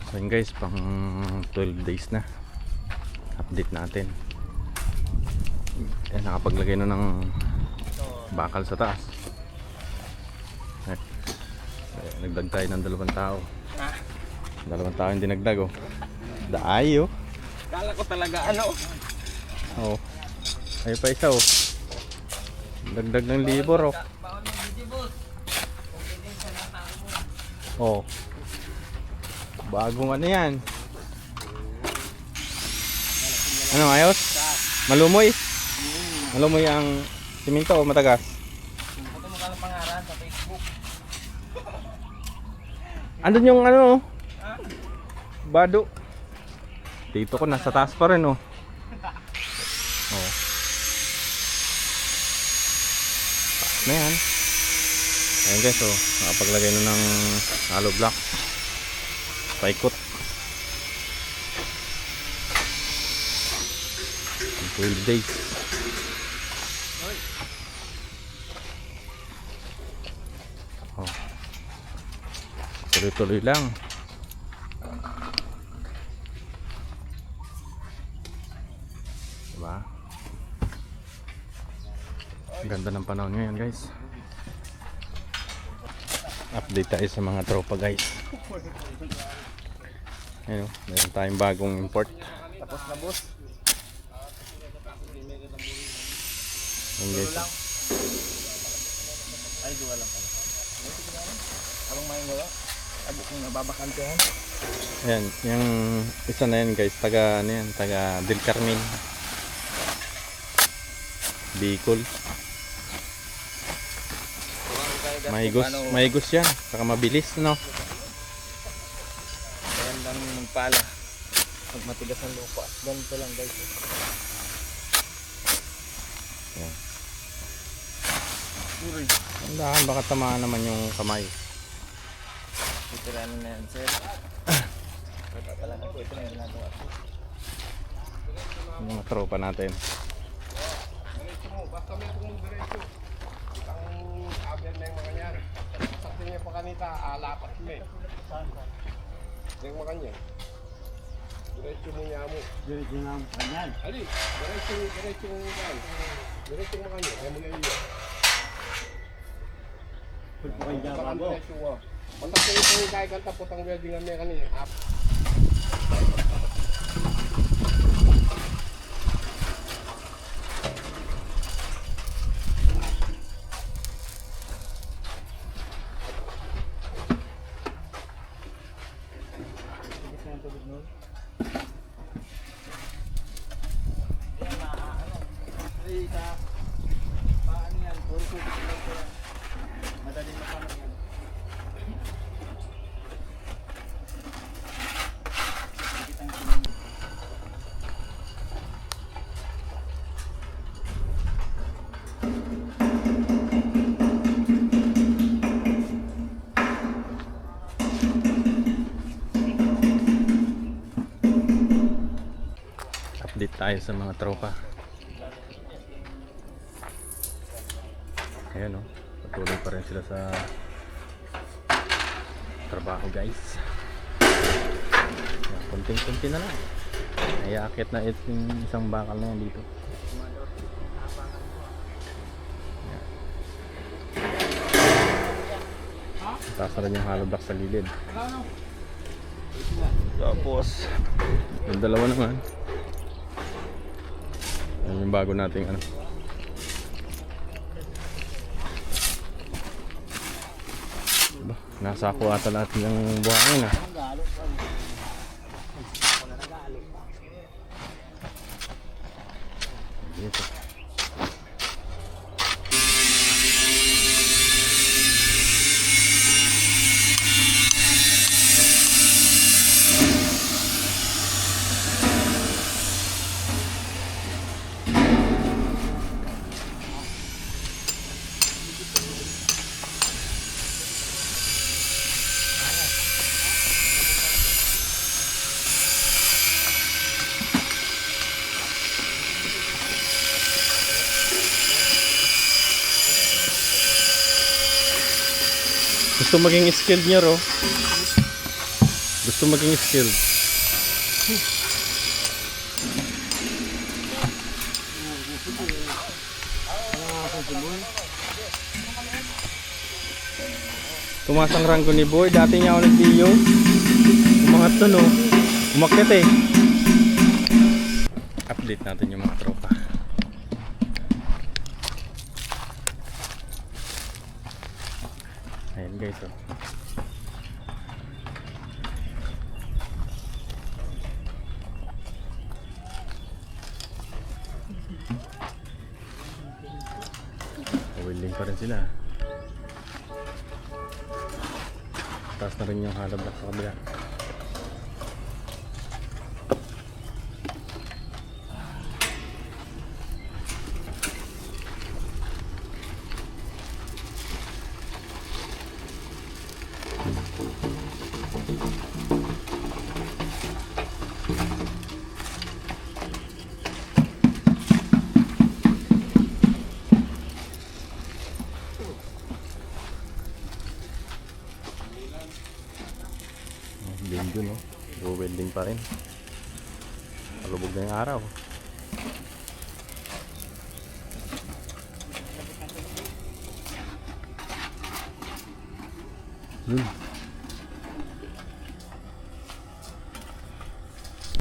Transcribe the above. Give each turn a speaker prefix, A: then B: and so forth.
A: So yun guys, pang 12 days na. Update natin. Eh, nakapaglagay na ng bakal sa taas. Nagdag tayo ng 2 tao. 2 tao yung dinagdag oh. Daayo.
B: Kala ko talaga ano.
A: Oh. Ay pa isa oh. Dagdag ng libor oh. Oh. Bagong ano yan. Ano ayos? Malumoy? Malumoy ang simento o matagas?
B: Ito mo ka ng pangalan sa Facebook.
A: Andun yung ano Bado. Dito ko nasa taas pa rin oh. Oh. Taas na yan. Ayun guys oh, nakapaglagay na ng hollow block. Paikot. 12 days. Oh. Tuloy-tuloy lang. Diba? Ganda ng panahon ngayon guys. Update tayo sa mga tropa guys. Ayun, meron tayong bagong import.
B: Tapos na boss.
A: Ayun guys.
B: Ay, duwa lang pala. Abang may gawa. Abok yung nababakantehan.
A: Ayan, yung isa na yan guys, taga ano yan, taga Del Carmen. Bicol. Maigos yan, saka mabilis no.
B: Magandang magpala. Pag matigas ang lupa. Ganito lang guys.
A: Ayan.
B: Uy.
A: Andahan, baka tamaan naman yung kamay.
B: Itiranin na yan sir. Pagkakala na po ito na yung ginagawa ko.
A: Yung mga tropa natin.
C: Basta may diretso. Ang aber na yung mga nyari. Sakto niya pa kanita, alapat mo eh. Yung mga kanya. Diretso mo niya mo.
B: Diretso na ang kanyan.
C: Ali, diretso mo yan. Diretso mo kanya, kaya mo na iyo. Bakang diretso mo. Mantak ko ito yung kahit ang tapot ang welding na may kanina.
A: Update tayo sa mga tropa. Ayan o, patuloy pa rin sila sa trabaho guys. Kunting-kunti na lang. Naiakit na itong isang bakal na yan dito. Ayan. Taas na rin yung hollow block sa gilid. Tapos yung dalawa naman. Yan yung bago nating ano. Diba? Nasa ako ata lahat ng buhangin ah. Dito. Gusto maging skilled nyo ro. Gusto maging skilled. Tumaas ang ranggo ni Boy. Dati niya ako nag-video. Umangat to no. Umakyat eh. Update natin yung mga tropa. Ayan guys oh. Willing pa rin sila. Taas na rin yung halab na sa kabila. Linggo no, welding pa rin. Palubog na yung araw. Yun.